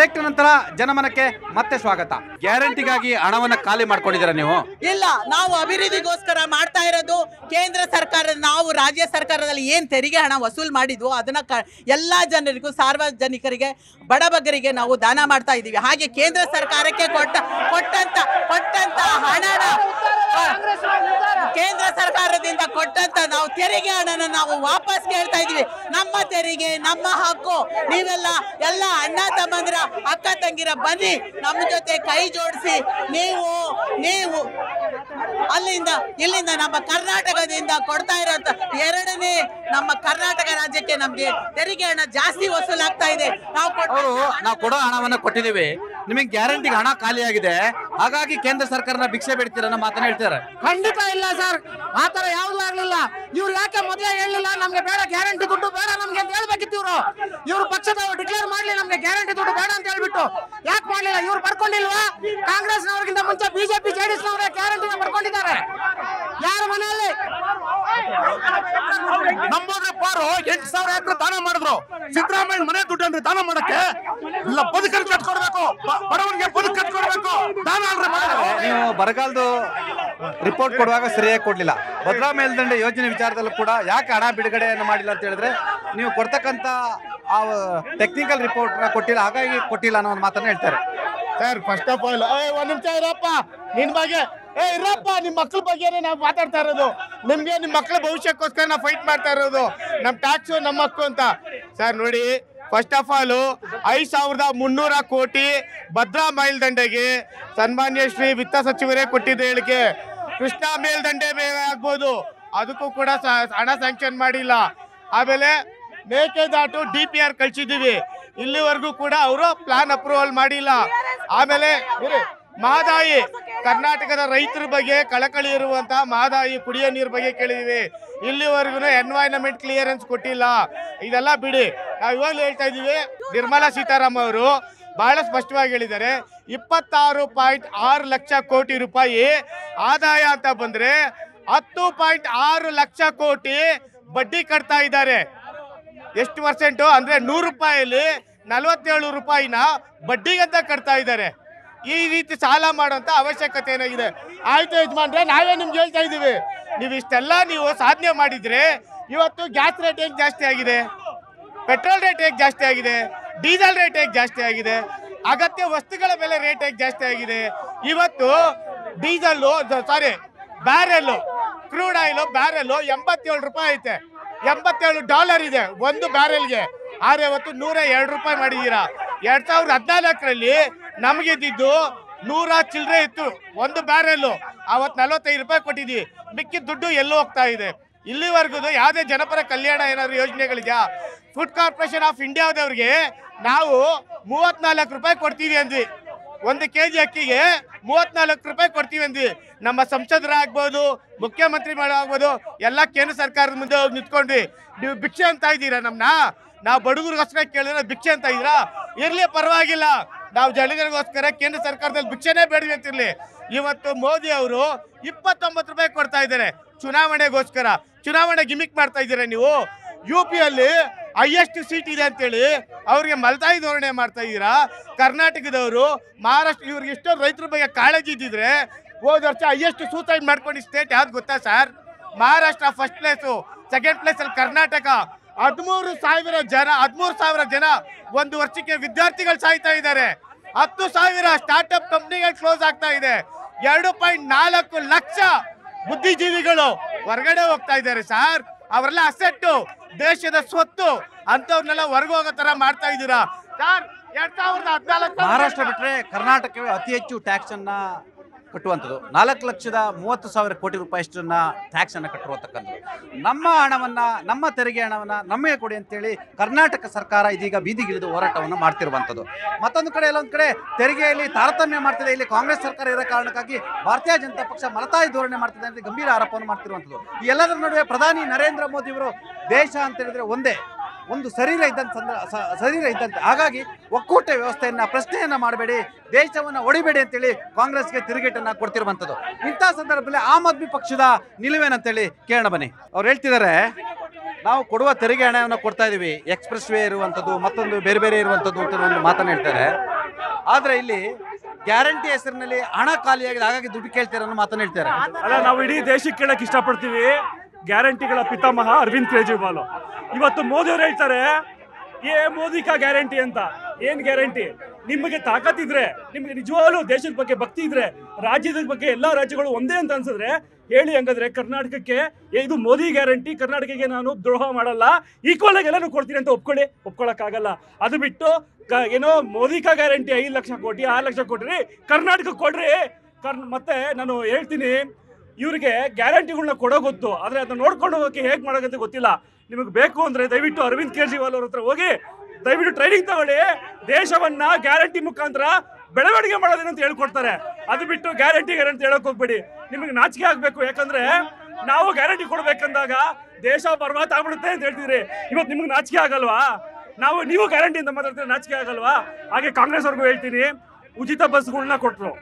Break ನಂತರ ಜನಮನಕ್ಕೆ ಮತ್ತೆ ಸ್ವಾಗತ. ಗ್ಯಾರಂಟಿಗಾಗಿ ಹಣವನ್ನ ಖಾಲಿ ಮಾಡ್ಕೊಂಡಿದ್ದೀರಾ ನೀವು? ಇಲ್ಲ, ನಾವು ಅಭಿವೃದ್ಧಿಗೋಸ್ಕರ ಮಾಡ್ತಾ ಇರೋದು. ಕೇಂದ್ರ ಸರ್ಕಾರ ನಾವು ರಾಜ್ಯ ಸರ್ಕಾರದಲ್ಲಿ ಏನು ತೆರಿಗೆ ಹಣ ವಸೂಲು ಮಾಡಿದ್ವು ಅದನ್ನ ಎಲ್ಲ ಜನರಿಗೂ, ಸಾರ್ವಜನಿಕರಿಗೆ, ಬಡಬಗರಿಗೆ ನಾವು ದಾನ ಮಾಡ್ತಾ ಇದ್ದೀವಿ. ಹಾಗೆ ಕೇಂದ್ರ ಸರ್ಕಾರಕ್ಕೆ ಕೊಟ್ಟಂತ ಹಣನ ಕೇಂದ್ರ ಸರ್ಕಾರದಿಂದ ಕೊಟ್ಟಂತ ನಾವು ತೆರಿಗೆ ಹಣನ ನಾವು ವಾಪಸ್ ಕೇಳ್ತಾ ಇದೀವಿ. ನಮ್ಮ ತೆರಿಗೆ ನಮ್ಮ ಹಕ್ಕು. ನೀವೆಲ್ಲ ಎಲ್ಲ ಅಣ್ಣ ತಮ್ಮಂದಿರ, ಅಕ್ಕ ತಂಗಿರ ಬನ್ನಿ ನಮ್ಮ ಜೊತೆ ಕೈ ಜೋಡಿಸಿ. ನೀವು ಇಲ್ಲಿಂದ ನಮ್ಮ ಕರ್ನಾಟಕದಿಂದ ಕೊಡ್ತಾ ಇರೋಂಥ ಎರಡನೇ ನಮ್ಮ ಕರ್ನಾಟಕ ರಾಜ್ಯಕ್ಕೆ ನಮ್ಗೆ ತೆರಿಗೆ ಹಣ ಜಾಸ್ತಿ ವಸೂಲಾಗ್ತಾ ಇದೆ. ನಾವು ಕೊಡೋ ಹಣವನ್ನ ಕೊಟ್ಟಿದ್ದೀವಿ, ನಿಮಗೆ ಗ್ಯಾರಂಟಿಗೆ ಹಣ ಖಾಲಿ ಆಗಿದೆ, ಹಾಗಾಗಿ ಕೇಂದ್ರ ಸರ್ಕಾರನ ಭಿಕ್ಷೆ ಬೇಡ್ತೀರ ಅನ್ನೋ ಮಾತನ್ನ ಹೇಳ್ತಾರೆ. ಖಂಡಿತ ಇಲ್ಲ ಸರ್, ಆತರ ಯಾವ್ದು ಆಗ್ಲಿಲ್ಲ. ಇವ್ರು ಯಾಕೆ ಮೊದಲೇ ಹೇಳಿಲ್ಲ ನಮ್ಗೆ ಬೇಡ ಗ್ಯಾರಂಟಿ ದುಡ್ಡು ಬೇಡ ನಮ್ಗೆ ಅಂತ ಹೇಳ್ಬೇಕಿತ್ತು. ಇವ್ರು ಪಕ್ಷದವರು ಡಿಕ್ಲೇರ್ ಮಾಡ್ಲಿ ನಮ್ಗೆ ಗ್ಯಾರಂಟಿ ದುಡ್ಡು ಬೇಡ ಅಂತ ಹೇಳ್ಬಿಟ್ಟು ಯಾಕೆ ಮಾಡ್ಲಿಲ್ಲ? ಇವ್ರು ಬರ್ಕೊಂಡಿಲ್ವಾ? ಕಾಂಗ್ರೆಸ್ ನವರಿಗಿಂತ ಮುಂಚೆ ಬಿಜೆಪಿ ಜೆಡಿಎಸ್ ನವರೇ ಗ್ಯಾರಂಟಿನ ಬರ್ಕೊಂಡಿದ್ದಾರೆ. ಯಾರ ಮನೆಯಲ್ಲಿ ನಮ್ಮೋದ್ರೆ ಪಾರು 8,000 ಎಕರೆ ದಾನ ಮಾಡಿದ್ರು. ಸಿದ್ದರಾಮಯ್ಯ ಮನೆ ದುಡ್ಡು ಅಂದ್ರೆ ದಾನ ಮಾಡಕ್ಕೆ ಇಲ್ಲ, ಬದುಕಲ್ಲಿ ಕಟ್ಕೊಡ್ಬೇಕು, ಬಡವನಿಗೆ ಬದುಕು ಕಟ್ಕೊಡ್ಬೇಕು. ದಾನ ಅಲ್ರಿ ಮಾಡೋದು. ನೀವು ಬರಗಾಲದ ರಿಪೋರ್ಟ್ ಕೊಡುವಾಗ ಸರಿಯಾಗಿ ಕೊಡ್ಲಿಲ್ಲ. ಭದ್ರಾ ಮೇಲ್ದಂಡೆ ಯೋಜನೆ ವಿಚಾರದಲ್ಲೂ ಕೂಡ ಯಾಕೆ ಹಣ ಬಿಡುಗಡೆಯನ್ನು ಮಾಡಿಲ್ಲ ಅಂತ ಹೇಳಿದ್ರೆ ನೀವು ಕೊಡ್ತಕ್ಕಂತ ಆ ಟೆಕ್ನಿಕಲ್ ರಿಪೋರ್ಟ್ ಕೊಟ್ಟಿಲ್ಲ, ಹಾಗಾಗಿ ಕೊಟ್ಟಿಲ್ಲ ಅನ್ನೋ ಒಂದು ಮಾತನ್ನ ಹೇಳ್ತಾರೆ. ಸರ್, ಫಸ್ಟ್ ಆಫ್ ಆಲ್ ಒಂದ್ ನಿಮಿಷ ಇರಪ್ಪ, ನಿನ್ ಬಗ್ಗೆ ಇರಪ್ಪ. ನಿಮ್ ಮಕ್ಳ ಬಗ್ಗೆನೇ ನಾವು ಮಾತಾಡ್ತಾ ಇರೋದು. ನಿಮ್ಗೆ ನಿಮ್ ಮಕ್ಳ ಭವಿಷ್ಯಕ್ಕೋಸ್ಕರ ನಾವು ಫೈಟ್ ಮಾಡ್ತಾ ಇರೋದು. ನಮ್ ಟ್ಯಾಕ್ಸು ನಮ್ಮ ಹಕ್ಕು ಅಂತ. ಸರ್ ನೋಡಿ, ಫಸ್ಟ್ ಆಫ್ ಆಲ್ 5,300 ಕೋಟಿ ಭದ್ರಾ ಮೇಲ್ದಂಡೆಗೆ ಸನ್ಮಾನ್ಯ ಶ್ರೀ ವಿತ್ತ ಸಚಿವರೇ ಕೊಟ್ಟಿದ್ದ ಹೇಳಿಕೆ. ಕೃಷ್ಣಾ ಮೇಲ್ದಂಡೆ ಮೇಲೆ ಆಗ್ಬೋದು, ಅದಕ್ಕೂ ಕೂಡ ಹಣ ಸ್ಯಾಂಕ್ಷನ್ ಮಾಡಿಲ್ಲ. ಆಮೇಲೆ ಮೇಕೆದಾಟು DPR ಕಳ್ಸಿದೀವಿ, ಇಲ್ಲಿವರೆಗೂ ಕೂಡ ಅವರು ಪ್ಲಾನ್ ಅಪ್ರೂವಲ್ ಮಾಡಿಲ್ಲ. ಆಮೇಲೆ ಮಹದಾಯಿ, ಕರ್ನಾಟಕದ ರೈತರ ಬಗ್ಗೆ ಕಳಕಳಿ ಇರುವಂತಹ ಮಹದಾಯಿ ಕುಡಿಯೋ ನೀರು ಬಗ್ಗೆ ಕೇಳಿದೀವಿ, ಇಲ್ಲಿವರೆಗೂ ಎನ್ವೈರನ್ಮೆಂಟ್ ಕ್ಲಿಯರೆನ್ಸ್ ಕೊಟ್ಟಿಲ್ಲ. ಇದೆಲ್ಲ ಬಿಡಿ, ನಾವು ಇವಾಗಲೂ ಹೇಳ್ತಾ ಇದೀವಿ. ನಿರ್ಮಲಾ ಸೀತಾರಾಮನ್ ಅವರು ಬಹಳ ಸ್ಪಷ್ಟವಾಗಿ ಹೇಳಿದ್ದಾರೆ, 26.6 ಲಕ್ಷ ಕೋಟಿ ರೂಪಾಯಿ ಆದಾಯ ಅಂತ ಬಂದ್ರೆ 10.6 ಲಕ್ಷ ಕೋಟಿ ಬಡ್ಡಿ ಕಟ್ತಾ ಇದ್ದಾರೆ. ಎಷ್ಟು ಪರ್ಸೆಂಟು ಅಂದ್ರೆ 100 ರೂಪಾಯಿಲಿ 47 ರೂಪಾಯಿನ ಬಡ್ಡಿಗಂತ ಕಟ್ತಾ ಇದ್ದಾರೆ. ಈ ರೀತಿ ಸಾಲ ಮಾಡುವಂತ ಅವಶ್ಯಕತೆ ಏನಾಗಿದೆ? ಆಯ್ತು ಯಜಮಾನ್ರೆ, ನಾವೇ ನಿಮ್ಗೆ ಹೇಳ್ತಾ ಇದೀವಿ, ನೀವು ಇಷ್ಟೆಲ್ಲ ಸಾಧನೆ ಮಾಡಿದ್ರೆ ಇವತ್ತು ಗ್ಯಾಸ್ ರೇಟ್ ಹೇಗೆ ಜಾಸ್ತಿ ಆಗಿದೆ, ಪೆಟ್ರೋಲ್ ರೇಟ್ ಹೇಗೆ ಜಾಸ್ತಿ ಆಗಿದೆ, ಡೀಸೆಲ್ ರೇಟ್ ಹೇಗೆ ಜಾಸ್ತಿ ಆಗಿದೆ, ಅಗತ್ಯ ವಸ್ತುಗಳ ಬೆಲೆ ರೇಟ್ ಹೇಗೆ ಜಾಸ್ತಿ ಆಗಿದೆ. ಇವತ್ತು ಬ್ಯಾರೆಲ್ಲು ಕ್ರೂಡ್ ಆಯಿಲ್ ಬ್ಯಾರೆಲ್ಲು 87 ರೂಪಾಯಿ ಐತೆ, $87 ಇದೆ ಒಂದು ಬ್ಯಾರೆಲ್ಗೆ. ಆದ್ರೆ ಇವತ್ತು 102 ರೂಪಾಯಿ ಮಾಡಿದ್ದೀರಾ. 2014ರಲ್ಲಿ ನಮಗಿದ್ದು 100 ಚಿಲ್ಲರೆ ಇತ್ತು ಒಂದು ಬ್ಯಾರೆಲ್ಲು, ಅವತ್ತು 45 ರೂಪಾಯಿ ಕೊಟ್ಟಿದ್ದೀವಿ. ಮಿಕ್ಕಿದ ದುಡ್ಡು ಎಲ್ಲೂ ಹೋಗ್ತಾ ಇದೆ. ಇಲ್ಲಿವರೆಗೂ ಯಾವುದೇ ಜನಪರ ಕಲ್ಯಾಣ ಏನಾದ್ರು ಯೋಜನೆಗಳಿದೆಯಾ? ಫುಡ್ ಕಾರ್ಪೊರೇಷನ್ ಆಫ್ ಇಂಡಿಯಾದವ್ರಿಗೆ ನಾವು 34 ರೂಪಾಯಿ ಕೊಡ್ತೀವಿ ಅಂದ್ವಿ, 1 kg ಅಕ್ಕಿಗೆ 34 ರೂಪಾಯಿ ಕೊಡ್ತೀವಿ ಅಂದ್ವಿ. ನಮ್ಮ ಸಂಸದರಾಗ್ಬೋದು, ಮುಖ್ಯಮಂತ್ರಿ ಆಗ್ಬೋದು, ಎಲ್ಲ ಕೇಂದ್ರ ಸರ್ಕಾರದ ಮುಂದೆ ಹೋಗಿ ನಿಂತ್ಕೊಂಡ್ವಿ. ನೀವು ಭಿಕ್ಷೆ ಅಂತ ಇದ್ದೀರಾ ನಮ್ಮನ್ನ? ನಾವು ಬಡವರಿಗೋಸ್ಕರ ಕೇಳಿದ್ರೆ ಭಿಕ್ಷೆ ಅಂತ ಇದ್ದೀರಾ? ಇರ್ಲಿ, ಪರವಾಗಿಲ್ಲ, ನಾವು ಜನಗಳಿಗೋಸ್ಕರ ಕೇಂದ್ರ ಸರ್ಕಾರದಲ್ಲಿ ಭಿಕ್ಷೆನೇ ಬೇಡವಿ ಅಂತಿರ್ಲಿ. ಇವತ್ತು ಮೋದಿ ಅವರು 29 ರೂಪಾಯಿ ಕೊಡ್ತಾ ಇದ್ದಾರೆ ಚುನಾವಣೆಗೋಸ್ಕರ. ಚುನಾವಣೆ ಗಿಮಿಕ್ ಮಾಡ್ತಾ ಇದ್ದೀರಾ ನೀವು. UP ಯಲ್ಲಿ ಹೈಯೆಸ್ಟ್ ಸೀಟ್ ಇದೆ ಅಂತೇಳಿ ಅವ್ರಿಗೆ ಮಲತಾಯಿ ಧೋರಣೆ ಮಾಡ್ತಾ ಇದ್ದೀರಾ. ಕರ್ನಾಟಕದವರು, ಮಹಾರಾಷ್ಟ್ರ, ಇವ್ರಿಗೆ ಇಷ್ಟೊಂದು ರೈತರ ಬಗ್ಗೆ ಕಾಳಜಿ ಇದ್ದಿದ್ರೆ ಹೋದ ವರ್ಷ ಹೈಯೆಸ್ಟ್ ಸೂಸೈಡ್ ಮಾಡ್ಕೊಂಡು ಸ್ಟೇಟ್ ಯಾವ್ದು ಗೊತ್ತಾ sir? Maharashtra first place, second place ಅಲ್ಲಿ ಕರ್ನಾಟಕ. 13,000 ಜನ ಒಂದು ವರ್ಷಕ್ಕೆ ವಿದ್ಯಾರ್ಥಿಗಳು ಸಾಯ್ತಾ ಇದ್ದಾರೆ. 10,000 ಸ್ಟಾರ್ಟ್ಅಪ್ ಕಂಪ್ನಿಗಳು ಕ್ಲೋಸ್ ಆಗ್ತಾ ಇದೆ. 2.4 ಲಕ್ಷ ಬುದ್ಧಿಜೀವಿಗಳು ಹೊರಗಡೆ ಹೋಗ್ತಾ ಇದ್ದಾರೆ ಸರ್. ಅವರೆಲ್ಲ ಅಸೆಟ್ಟು, ದೇಶದ ಸ್ವತ್ತು, ಅಂತವ್ರನ್ನೆಲ್ಲ ಹೊರಗೆ ಹೋಗೋ ತರ ಮಾಡ್ತಾ ಇದ್ದೀರಾ ಸರ್. 2014 ಮಹಾರಾಷ್ಟ್ರ ಬಿಟ್ರೆ ಕರ್ನಾಟಕವೇ ಅತಿ ಹೆಚ್ಚು ಟ್ಯಾಕ್ಸ್ ಅನ್ನ ಕಟ್ಟುವಂಥದ್ದು. 4,30,000 ಕೋಟಿ ರೂಪಾಯಿಷ್ಟನ್ನ ಟ್ಯಾಕ್ಸ್ ಅನ್ನು ಕಟ್ಟಿರುವಂತಕ್ಕಂಥದ್ದು. ನಮ್ಮ ಹಣವನ್ನ, ನಮ್ಮ ತೆರಿಗೆ ಹಣವನ್ನ ನಮಗೆ ಕೊಡಿ ಅಂತೇಳಿ ಕರ್ನಾಟಕ ಸರ್ಕಾರ ಇದೀಗ ಬೀದಿಗಿಳಿದು ಹೋರಾಟವನ್ನು ಮಾಡ್ತಿರುವಂಥದ್ದು. ಮತ್ತೊಂದು ಕಡೆ ಎಲ್ಲೊಂದು ಕಡೆ ತೆರಿಗೆಯಲ್ಲಿ ತಾರತಮ್ಯ ಮಾಡ್ತಿದೆ. ಇಲ್ಲಿ ಕಾಂಗ್ರೆಸ್ ಸರ್ಕಾರ ಇರೋ ಕಾರಣಕ್ಕಾಗಿ ಭಾರತೀಯ ಜನತಾ ಪಕ್ಷ ಮಲತಾಯಿ ಧೋರಣೆ ಮಾಡ್ತಿದೆ ಅಂತ ಗಂಭೀರ ಆರೋಪವನ್ನು ಮಾಡ್ತಿರುವಂಥದ್ದು. ಈ ಎಲ್ಲದರ ನಡುವೆ ಪ್ರಧಾನಿ ನರೇಂದ್ರ ಮೋದಿ ಅವರು ದೇಶ ಅಂತ ಹೇಳಿದ್ರೆ ಒಂದು ಶರೀರ ಇದ್ದಂತೆ, ಹಾಗಾಗಿ ಒಕ್ಕೂಟ ವ್ಯವಸ್ಥೆಯನ್ನ ಪ್ರಶ್ನೆಯನ್ನ ಮಾಡಬೇಡಿ, ದೇಶವನ್ನ ಹೊಡಿಬೇಡಿ ಅಂತೇಳಿ ಕಾಂಗ್ರೆಸ್ಗೆ ತಿರುಗೇಟನ್ನ ಕೊಡ್ತಿರುವಂಥದ್ದು. ಇಂಥ ಸಂದರ್ಭದಲ್ಲಿ ಆಮ್ ಆದ್ಮಿ ಪಕ್ಷದ ನಿಲುವೇನಂತೇಳಿ ಕೇಳೋಣ ಬನ್ನಿ. ಅವ್ರು ಹೇಳ್ತಿದ್ದಾರೆ, ನಾವು ಕೊಡುವ ತೆರಿಗೆ ಹಣವನ್ನು ಕೊಡ್ತಾ ಇದೀವಿ, ಎಕ್ಸ್ಪ್ರೆಸ್ ವೇ ಇರುವಂಥದ್ದು, ಮತ್ತೊಂದು ಬೇರೆ ಬೇರೆ ಇರುವಂಥದ್ದು ಅಂತ ಒಂದು ಮಾತನ್ನು ಹೇಳ್ತಾರೆ. ಆದ್ರೆ ಇಲ್ಲಿ ಗ್ಯಾರಂಟಿ ಹೆಸರಿನಲ್ಲಿ ಹಣ ಖಾಲಿಯಾಗಿದೆ, ಹಾಗಾಗಿ ದುಡ್ಡು ಕೇಳ್ತಾರೆ ಅನ್ನೋ ಮಾತನ್ನ ಹೇಳ್ತಾರೆ. ಅಲ್ಲ, ನಾವು ಇಡೀ ದೇಶಕ್ಕೆ ಕೇಳಕ್ ಇಷ್ಟಪಡ್ತೀವಿ. ಗ್ಯಾರಂಟಿಗಳ ಪಿತಾಮಹ ಅರವಿಂದ್ ಕೇಜ್ರಿವಾಲ್. ಇವತ್ತು ಮೋದಿ ಅವರು ಹೇಳ್ತಾರೆ ಮೋದಿ ಕಾ ಗ್ಯಾರಂಟಿ ಅಂತ. ಏನ್ ಗ್ಯಾರಂಟಿ? ನಿಮಗೆ ತಾಕತ್ತಿದ್ರೆ, ನಿಮ್ಗೆ ನಿಜವಾಗ್ಲೂ ದೇಶದ ಬಗ್ಗೆ ಭಕ್ತಿ ಇದ್ರೆ, ರಾಜ್ಯದ ಬಗ್ಗೆ ಎಲ್ಲಾ ರಾಜ್ಯಗಳು ಒಂದೇ ಅಂತ ಅನ್ಸಿದ್ರೆ ಹೇಳಿ. ಹಂಗಾದ್ರೆ ಕರ್ನಾಟಕಕ್ಕೆ ಇದು ಮೋದಿ ಗ್ಯಾರಂಟಿ, ಕರ್ನಾಟಕಕ್ಕೆ ನಾನು ದ್ರೋಹ ಮಾಡಲ್ಲ, ಈಕ್ವಲ್ ಆಗಿ ಎಲ್ಲಾನು ಕೊಡ್ತೀನಿ ಅಂತ ಒಪ್ಕೊಳಕ್ಕಾಗಲ್ಲ. ಅದು ಬಿಟ್ಟು ಏನೋ ಮೋದಿ ಕಾ ಗ್ಯಾರಂಟಿ 5 ಲಕ್ಷ ಕೋಟಿ 6 ಲಕ್ಷ ಕೊಟ್ರಿ, ಕರ್ನಾಟಕಕ್ಕೆ ಕೊಡ್ರಿ. ಮತ್ತೆ ನಾನು ಹೇಳ್ತೀನಿ, ಇವ್ರಿಗೆ ಗ್ಯಾರಂಟಿಗಳನ್ನ ಕೊಡೋ ಗೊತ್ತು, ಆದ್ರೆ ಅದನ್ನ ನೋಡ್ಕೊಂಡು ಹೋಗೋಕೆ ಹೇಗೆ ಮಾಡೋದಂತ ಗೊತ್ತಿಲ್ಲ. ನಿಮಗೆ ಬೇಕು ಅಂದ್ರೆ ದಯವಿಟ್ಟು ಅರವಿಂದ್ ಕೇಜ್ರಿವಾಲ್ ಅವ್ರ ಹತ್ರ ಹೋಗಿ ದಯವಿಟ್ಟು ಟ್ರೈನಿಂಗ್ ತಗೊಳ್ಳಿ. ದೇಶವನ್ನ ಗ್ಯಾರಂಟಿ ಮುಖಾಂತರ ಬೆಳವಣಿಗೆ ಮಾಡೋದೇನು ಅಂತ ಹೇಳ್ಕೊಡ್ತಾರೆ. ಅದು ಬಿಟ್ಟು ಗ್ಯಾರಂಟಿ ಹೇಳಕ್ ಹೋಗ್ಬೇಡಿ, ನಿಮಗೆ ನಾಚಿಕೆ ಆಗ್ಬೇಕು. ಯಾಕಂದ್ರೆ ನಾವು ಗ್ಯಾರಂಟಿ ಕೊಡ್ಬೇಕಂದಾಗ ದೇಶ ಬರ್ಬಾದ್ ಆಗ್ಬಿಡುತ್ತೆ ಅಂತ ಹೇಳ್ತಿದ್ರಿ. ಇವತ್ತು ನಿಮ್ಗೆ ನಾಚಿಕೆ ಆಗಲ್ವಾ? ನೀವು ಗ್ಯಾರಂಟಿ ಅಂತ ಮಾತಾಡ್ತೀರಿ, ನಾಚಿಕೆ ಆಗಲ್ವಾ? ಹಾಗೆ ಕಾಂಗ್ರೆಸ್ ಅವ್ರಿಗೂ ಹೇಳ್ತೀನಿ, ಉಚಿತ ಬಸ್ಗಳನ್ನ ಕೊಟ್ರು,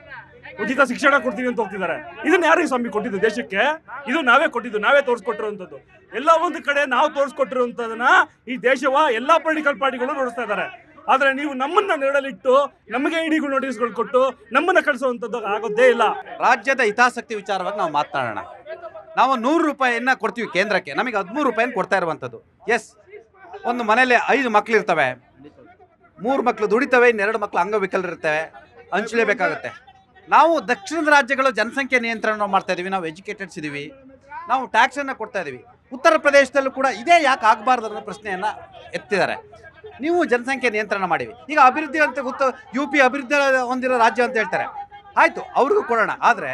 ಉಚಿತ ಶಿಕ್ಷಣ ಕೊಡ್ತೀವಿ ಅಂತ ಹೋಗ್ತಿದ್ದಾರೆ. ಇದನ್ನ ಯಾರಿಗೆ ಸ್ವಾಮಿ ಕೊಟ್ಟಿದ್ದು ದೇಶಕ್ಕೆ? ಇದು ನಾವೇ ಕೊಟ್ಟಿದ್ದು, ನಾವೇ ತೋರಿಸ್ಕೊಟ್ಟಿರುವಂತದ್ದು. ಎಲ್ಲ ಒಂದು ಕಡೆ ನಾವು ತೋರಿಸ್ಕೊಟ್ಟಿರುವಂತದನ್ನ ಈ ದೇಶವ ಎಲ್ಲಾ ಪೊಲಿಟಿಕಲ್ ಪಾರ್ಟಿಗಳು ನೋಡಿಸ್ತಾ ಇದ್ದಾರೆ. ಆದ್ರೆ ನೀವು ನಮ್ಮನ್ನ ನೆರಳಲ್ಲಿಟ್ಟು ನಮಗೆ ಇಡಿಗಳು ನೋಟಿಸ್ಗಳು ಕೊಟ್ಟು ನಮ್ಮನ್ನ ಕಳಿಸುವಂತದ್ದು ಆಗೋದೇ ಇಲ್ಲ. ರಾಜ್ಯದ ಹಿತಾಸಕ್ತಿ ವಿಚಾರವಾಗಿ ನಾವು ಮಾತನಾಡೋಣ. ನಾವು 100 ರೂಪಾಯಿಯನ್ನ ಕೊಡ್ತೀವಿ ಕೇಂದ್ರಕ್ಕೆ, ನಮಗೆ 13 ರೂಪಾಯಿನ ಕೊಡ್ತಾ ಇರುವಂಥದ್ದು. ಎಸ್, ಒಂದು ಮನೇಲಿ 5 ಮಕ್ಳು ಇರ್ತವೆ, 3 ಮಕ್ಳು ದುಡಿತವೆ, 2 ಮಕ್ಳು ಅಂಗವಿಕಲರಿರ್ತವೆ, ಹಂಚಲೇಬೇಕಾಗುತ್ತೆ. ನಾವು ದಕ್ಷಿಣದ ರಾಜ್ಯಗಳು ಜನಸಂಖ್ಯೆ ನಿಯಂತ್ರಣ ಮಾಡ್ತಾ ಇದೀವಿ, ನಾವು ಎಜುಕೇಟೆಡ್ಸ್ ಇದೀವಿ, ನಾವು ಟ್ಯಾಕ್ಸನ್ನು ಕೊಡ್ತಾ ಇದೀವಿ. ಉತ್ತರ ಪ್ರದೇಶದಲ್ಲೂ ಕೂಡ ಇದೇ ಯಾಕೆ ಆಗಬಾರ್ದು ಅನ್ನೋ ಪ್ರಶ್ನೆಯನ್ನು ಎತ್ತಿದ್ದಾರೆ. ನೀವು ಜನಸಂಖ್ಯೆ ನಿಯಂತ್ರಣ ಮಾಡಿವಿ, ಈಗ ಅಭಿವೃದ್ಧಿ ಅಂತ UP ಅಭಿವೃದ್ಧಿ ಹೊಂದಿರೋ ರಾಜ್ಯ ಅಂತ ಹೇಳ್ತಾರೆ. ಆಯಿತು, ಅವ್ರಿಗೂ ಕೊಡೋಣ. ಆದರೆ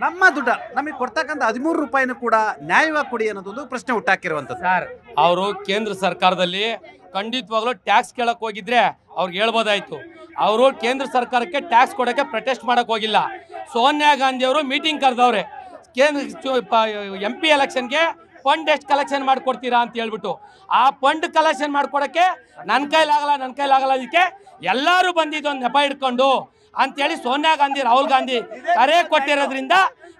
ನಮ್ಮ ದುಡ್ಡ ನಮಗೆ ಕೊಡ್ತಕ್ಕಂಥ 13 ರೂಪಾಯಿನೂ ಕೂಡ ನ್ಯಾಯವಾಗಿ ಕೊಡಿ ಅನ್ನೋದೊಂದು ಪ್ರಶ್ನೆ ಹುಟ್ಟಾಕಿರುವಂಥದ್ದು. ಸರ್, ಅವರು ಕೇಂದ್ರ ಸರ್ಕಾರದಲ್ಲಿ ಖಂಡಿತವಾಗ್ಲೂ ಟ್ಯಾಕ್ಸ್ ಕೇಳಕ್ಕೆ ಹೋಗಿದ್ರೆ ಅವ್ರಿಗೆ ಹೇಳ್ಬೋದಾಯ್ತು. ಅವರು ಕೇಂದ್ರ ಸರ್ಕಾರಕ್ಕೆ ಟ್ಯಾಕ್ಸ್ ಕೊಡೋಕ್ಕೆ ಪ್ರೊಟೆಸ್ಟ್ ಮಾಡೋಕ್ಕೆ ಹೋಗಿಲ್ಲ. ಸೋನಿಯಾ ಗಾಂಧಿ ಅವರು ಮೀಟಿಂಗ್ ಕರೆದವ್ರೆ, MP ಎಲೆಕ್ಷನ್ಗೆ ಫಂಡ್ ಎಷ್ಟು ಕಲೆಕ್ಷನ್ ಮಾಡಿಕೊಡ್ತೀರಾ ಅಂತ ಹೇಳ್ಬಿಟ್ಟು. ಆ ಫಂಡ್ ಕಲೆಕ್ಷನ್ ಮಾಡ್ಕೊಡೋಕ್ಕೆ ನನ್ನ ಕೈಲಾಗಲ್ಲ ಅದಕ್ಕೆ ಎಲ್ಲರೂ ಬಂದಿದ್ದು ಒಂದು ನೆಪ ಇಟ್ಕೊಂಡು ಅಂತೇಳಿ ಸೋನಿಯಾ ಗಾಂಧಿ, ರಾಹುಲ್ ಗಾಂಧಿ ಕರೆ ಕೊಟ್ಟಿರೋದ್ರಿಂದ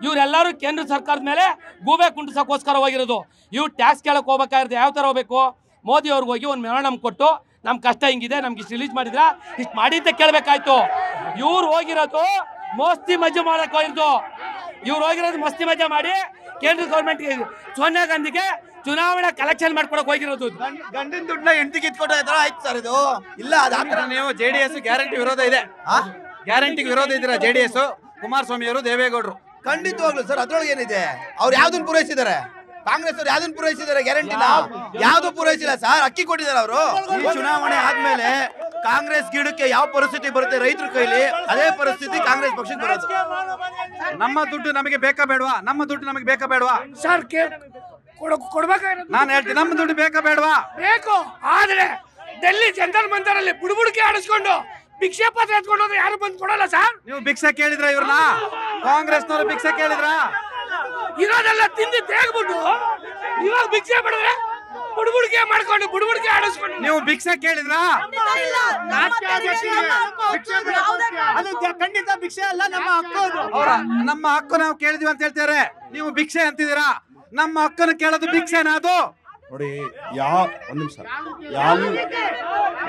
ಇವರೆಲ್ಲರೂ ಕೇಂದ್ರ ಸರ್ಕಾರದ ಮೇಲೆ ಗೂಬೆ ಕುಂಡಿಸೋಕ್ಕೋಸ್ಕರ ಹೋಗಿರೋದು. ಇವ್ರು ಟ್ಯಾಕ್ಸ್ ಕೇಳಕ್ಕೆ ಹೋಗ್ಬೇಕಾಗಿರೋದು ಯಾವ ಥರ ಹೋಗ್ಬೇಕು? ಮೋದಿ ಅವ್ರಿಗೆ ಹೋಗಿ ಒಂದು ಮೆಮೊರಾಂಡಮ್ ಕೊಟ್ಟು ನಮ್ಮ ಕಷ್ಟ ಹಿಂಗಿದೆ, ನಮ್ಗೆ ಇಷ್ಟು ರಿಲೀಸ್ ಮಾಡಿದ್ರ, ಇಷ್ಟು ಮಾಡಿ ಅಂತ ಕೇಳಬೇಕಾಯ್ತು. ಇವ್ರು ಹೋಗಿರೋದು ಮಸ್ತಿ ಮಜಾ ಮಾಡಕ್ಕೆ ಹೋಗಿರೋದು. ಇವ್ರು ಹೋಗಿರೋದು ಮಸ್ತಿ ಮಜಾ ಮಾಡಿ ಕೇಂದ್ರ ಗೌರ್ಮೆಂಟ್ಗೆ, ಸೋನಿಯಾ ಗಾಂಧಿಗೆ ಚುನಾವಣಾ ಕಲೆಕ್ಷನ್ ಮಾಡ್ಕೊಡಕ್ ಹೋಗಿರೋದು. ಗಂಡಿನ ದುಡ್ಡನ್ನ ಹೆಂಡತಿಗೆ ಇಟ್ಕೊಟ್ಟ ಆಯ್ತು ಸರ್ ಇದು. ಇಲ್ಲ, ಅದಾದ್ರೆ ನೀವು JDS ಗ್ಯಾರಂಟಿ ವಿರೋಧ ಇದೆ, ಗ್ಯಾರಂಟಿಗೆ ವಿರೋಧ ಇದ್ದೀರಾ JDS, ಕುಮಾರಸ್ವಾಮಿ ಅವರು, ದೇವೇಗೌಡರು. ಖಂಡಿತವಾಗ್ಲು ಸರ್, ಅದ್ರೊಳಗೆ ಏನಿದೆ? ಅವ್ರು ಯಾವ್ದನ್ನ ಪೂರೈಸಿದ್ದಾರೆ? ಕಾಂಗ್ರೆಸ್ ಅವ್ರು ಯಾವ್ದನ್ನ ಪೂರೈಸಿದ್ದಾರೆ? ಗ್ಯಾರಂಟಿನ ಯಾವ್ದು ಪೂರೈಸಿಲ್ಲ ಸರ್. ಅಕ್ಕಿ ಕೊಟ್ಟಿದ್ದಾರೆ ಅವರು. ಈ ಚುನಾವಣೆ ಆದ್ಮೇಲೆ ಕಾಂಗ್ರೆಸ್ ಗಿಡಕ್ಕೆ ಯಾವ ಪರಿಸ್ಥಿತಿ ಬರುತ್ತೆ ರೈತರ ಕೈಲಿ, ಅದೇ ಪರಿಸ್ಥಿತಿ ಕಾಂಗ್ರೆಸ್ ಪಕ್ಷಕ್ಕೆ ಬರೋದು. ನಮ್ಮ ದುಡ್ಡು ನಮಗೆ ಬೇಕಾ ಬೇಡವಾ? ನಮ್ಮ ದುಡ್ಡು ನಮಗೆ ಬೇಕಾ ಬೇಡವಾ ಸರ್? ಕೊಡ್ಬೇಕಾಗಿರೋದು ನಾನು ಹೇಳ್ತೀನಿ, ನಮ್ಮ ದುಡ್ಡು ಬೇಕಾ ಬೇಡವಾ? ಬೇಕು. ಆದ್ರೆ ಡೆಲ್ಲಿ ಜಂತರ್ ಮಂತರಲ್ಲಿ ಬುಡುಬುಡಿಕೆ ಆಡಿಸ್ಕೊಂಡು ಭಿಕ್ಷೆ ಪತ್ರ ಎತ್ಕೊಂಡು ಹೋದ್ರೆ ಯಾರು ಬಂದು ಕೊಡಲ್ಲ ಸರ್. ನೀವು ಭಿಕ್ಷೆ ಕೇಳಿದ್ರ? ಇವ್ರನ್ನ ಕಾಂಗ್ರೆಸ್ನವರು ಭಿಕ್ಷೆ ಕೇಳಿದ್ರ? ಇರೋದೆಲ್ಲ ತಿಂದು ತೇಗ್ಬಿಟ್ಟು ಇವಾಗ ಭಿಕ್ಷೆ ಬಿಡಿದ್ರೆ ಬುಡುಬುಡಿಕೆ ಮಾಡ್ಕೊಂಡು ಬುಡುಬುಡಿಕೆ ಆಡಿಸ್ಕೊಂಡು ನೀವು ಭಿಕ್ಷೆ ಕೇಳಿದ್ರ? ಖಂಡಿತ ಭಿಕ್ಷೆ ಅಲ್ಲ, ನಮ್ಮ ಹಕ್ಕು. ಅವರ ನಮ್ಮ ಹಕ್ಕು ನಾವು ಕೇಳಿದ್ವಿ ಅಂತ ಹೇಳ್ತಾರೆ, ನೀವು ಭಿಕ್ಷೆ ಅಂತಿದ್ದೀರಾ. ನಮ್ಮ ಹಕ್ಕನ್ನು ಕೇಳೋದು ಭಿಕ್ಷೆನಾ? ಅದು ನೋಡಿ, ಒಂದು ನಿಮಿಷ, ಯಾವ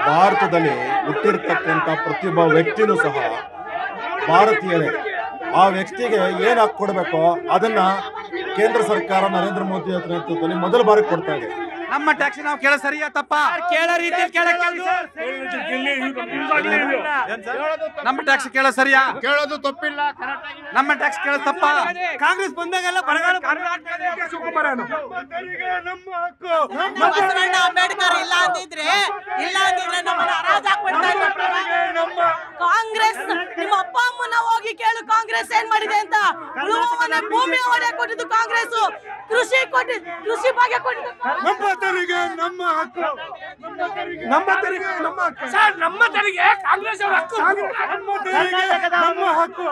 ಭಾರತದಲ್ಲಿ ಹುಟ್ಟಿರ್ತಕ್ಕಂಥ ಪ್ರತಿಯೊಬ್ಬ ವ್ಯಕ್ತಿನೂ ಸಹ ಭಾರತೀಯರೇ. ಆ ವ್ಯಕ್ತಿಗೆ ಏನು ಹಕ್ಕು ಕೊಡಬೇಕೋ ಅದನ್ನ ಕೇಂದ್ರ ಸರ್ಕಾರ ನರೇಂದ್ರ ಮೋದಿ ಅವರ ನೇತೃತ್ವದಲ್ಲಿ ಮೊದಲ ಬಾರಿ ಕೊಡ್ತಾ ಇದೆ. ನಮ್ಮ ಟ್ಯಾಕ್ಸ್ ನಾವು ಕೇಳೋ ಸರಿಯಾ ತಪ್ಪಾ? ಕೇಳೋ ರೀತಿ ನಮ್ಮ ಟ್ಯಾಕ್ಸ್ ಕೇಳೋ ಸರಿಯಾ? ಕೇಳೋದು ತಪ್ಪಿಲ್ಲ. ನಮ್ಮ ಟ್ಯಾಕ್ಸ್ ಕೇಳೋದು ತಪ್ಪಾ? ಕಾಂಗ್ರೆಸ್ ಬಂದಾಗೆಲ್ಲ ಬರಗಾಲ ಬಸವಣ್ಣ ಅಂಬೇಡ್ಕರ್ ಇಲ್ಲ ಅಂದಿದ್ರೆ ನಮ್ಮನ್ನ ಹರಾಜಾಕ್ಬಿಡ್ತಾ ಇದ್ರು. ಕಾಂಗ್ರೆಸ್ ನಿಮ್ಮ ಅಪ್ಪ ಅಮ್ಮನ ಹೋಗಿ ಕೇಳು, ಕಾಂಗ್ರೆಸ್ ಏನ್ ಮಾಡಿದೆ ಅಂತ. ಉಳುವವನ ಭೂಮಿ ಒಡೆ ಕೊಟ್ಟಿದ್ದು ಕಾಂಗ್ರೆಸ್, ಕೃಷಿ ಭಾಗ್ಯ ಕೊಟ್ಟಿದ್ದು ನಮ್ಮ ಹಕ್ಕು, ನಮ್ಮ ತೆರಿಗೆ ನಮ್ಮ ಹಕ್ಕು ಸರ್. ನಮ್ಮ ತೆರಿಗೆ ಕಾಂಗ್ರೆಸ್ ಅವ್ರ ಹಕ್ಕು, ನಮ್ಮ ತೆರಿಗೆ ನಮ್ಮ ಹಕ್ಕು,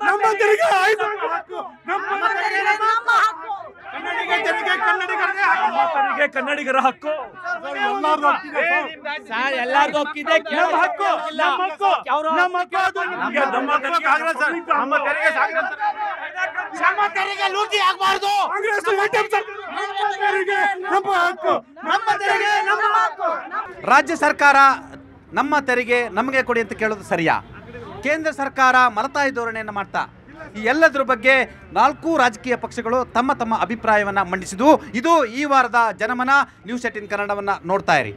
ನಮ್ಮ ತೆರಿಗೆ ಆಯ್ತು ಹಕ್ಕು, ನಮ್ಮ ತೆರಿಗೆ ನಮ್ಮ ಹಕ್ಕು. ಕನ್ನಡಿಗರ ಹಕ್ಕು ಸರ್, ಎಲ್ಲಾರ್ದು ಹಕ್ಕಿದೆ. ನಮ್ಮ ಹಕ್ಕು, ನಮ್ಮ ಹಕ್ಕು, ನಮ್ಮ ಹಕ್ಕು. ನಮ್ಮ ತೆರಿಗೆ ಲೂಟಿ ಆಗಬಾರ್ದು. ನಮ್ಮ ಹಕ್ಕು, ನಮ್ಮ ತೆರಿಗೆ ನಮ್ಮ ಹಕ್ಕು. ರಾಜ್ಯ ಸರ್ಕಾರ ನಮ್ಮ ತೆರಿಗೆ ನಮಗೆ ಕೊಡಿ ಅಂತ ಕೇಳೋದು ಸರಿಯಾ? ಕೇಂದ್ರ ಸರ್ಕಾರ ಮಲತಾಯಿ ಧೋರಣೆಯನ್ನು ಮಾಡ್ತಾ ಈ ಎಲ್ಲದರ ಬಗ್ಗೆ 4 ರಾಜಕೀಯ ಪಕ್ಷಗಳು ತಮ್ಮ ತಮ್ಮ ಅಭಿಪ್ರಾಯವನ್ನು ಮಂಡಿಸಿದ್ದು. ಇದು ಈ ವಾರದ ಜನಮನ. ನ್ಯೂಸ್ 18 ಕನ್ನಡವನ್ನು ನೋಡ್ತಾ ಇರಿ.